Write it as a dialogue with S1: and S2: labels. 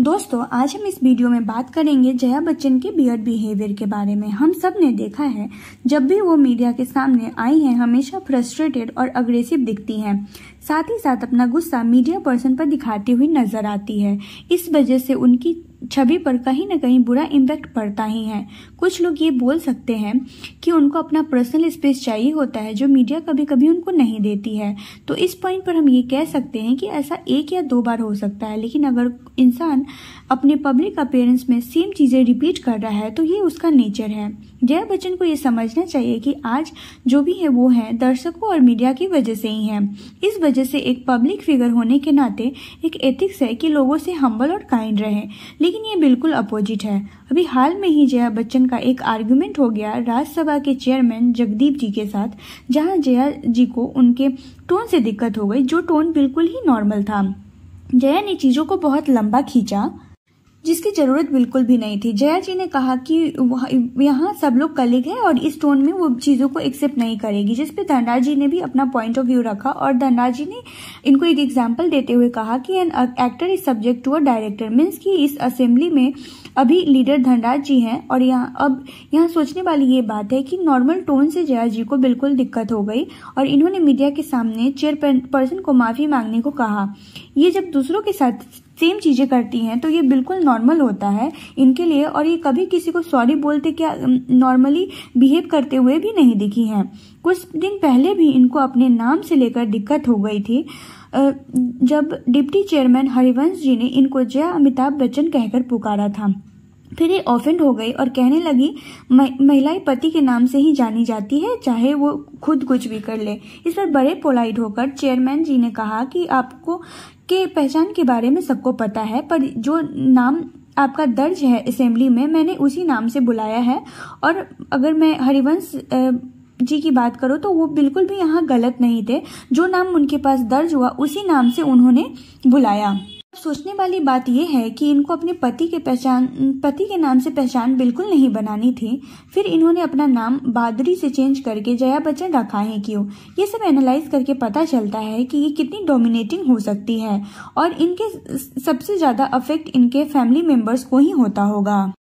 S1: दोस्तों, आज हम इस वीडियो में बात करेंगे जया बच्चन के वियर्ड बिहेवियर के बारे में। हम सब ने देखा है, जब भी वो मीडिया के सामने आई हैं हमेशा फ्रस्ट्रेटेड और अग्रेसिव दिखती हैं। साथ ही साथ अपना गुस्सा मीडिया पर्सन पर दिखाती हुई नजर आती है। इस वजह से उनकी छवि पर कहीं ना कहीं बुरा इम्पैक्ट पड़ता ही है। कुछ लोग ये बोल सकते हैं कि उनको अपना पर्सनल स्पेस चाहिए होता है, जो मीडिया कभी कभी उनको नहीं देती है। तो इस पॉइंट पर हम ये कह सकते हैं कि ऐसा 1 या 2 बार हो सकता है, लेकिन अगर इंसान अपने पब्लिक अपीयरेंस में सेम चीजें रिपीट कर रहा है तो ये उसका नेचर है। जया बच्चन को ये समझना चाहिए कि आज जो भी है वो है दर्शकों और मीडिया की वजह से ही है। इस वजह से एक पब्लिक फिगर होने के नाते एक एथिक्स है कि लोगों से हम्बल और काइंड रहे, लेकिन ये बिल्कुल अपोजिट है। अभी हाल में ही जया बच्चन का एक आर्गुमेंट हो गया राज्यसभा के चेयरमैन जगदीप जी के साथ, जहां जया जी को उनके टोन से दिक्कत हो गई, जो टोन बिल्कुल ही नॉर्मल था। जया ने चीजों को बहुत लंबा खींचा, जिसकी जरूरत बिल्कुल भी नहीं थी। जया जी ने कहा कि यहाँ सब लोग कलीग हैं और इस टोन में वो चीजों को एक्सेप्ट नहीं करेगी, जिसपे धनराज जी ने भी अपना पॉइंट ऑफ व्यू रखा और धनराज जी ने इनको एक एग्जांपल देते हुए कहा कि an actor is subject to a director, means कि इस असेंबली में अभी लीडर धनराज जी हैं। और यहाँ सोचने वाली ये बात है कि नॉर्मल टोन से जया जी को बिल्कुल दिक्कत हो गई और इन्होंने मीडिया के सामने चेयरपर्सन को माफी मांगने को कहा। ये जब दूसरों के साथ सेम चीजें करती हैं तो ये बिल्कुल नॉर्मल होता है इनके लिए, और ये कभी किसी को सॉरी बोलते क्या नॉर्मली बिहेव करते हुए भी नहीं दिखी हैं। कुछ दिन पहले भी इनको अपने नाम से लेकर दिक्कत हो गई थी, जब डिप्टी चेयरमैन हरिवंश जी ने इनको जया अमिताभ बच्चन कहकर पुकारा था। फिर ये ऑफेंड हो गई और कहने लगी महिलाएं पति के नाम से ही जानी जाती है, चाहे वो खुद कुछ भी कर ले। इस पर बड़े पोलाइट होकर चेयरमैन जी ने कहा कि आपको के पहचान के बारे में सबको पता है, पर जो नाम आपका दर्ज है असेंबली में मैंने उसी नाम से बुलाया है। और अगर मैं हरिवंश जी की बात करो तो वो बिल्कुल भी यहाँ गलत नहीं थे, जो नाम उनके पास दर्ज हुआ उसी नाम से उन्होंने बुलाया। सोचने वाली बात यह है कि इनको अपने पति के नाम से पहचान बिल्कुल नहीं बनानी थी, फिर इन्होंने अपना नाम बादरी से चेंज करके जया बच्चन रखा है क्यों? ये सब एनालाइज करके पता चलता है कि ये कितनी डोमिनेटिंग हो सकती है और इनके सबसे ज्यादा अफेक्ट इनके फैमिली मेंबर्स को ही होता होगा।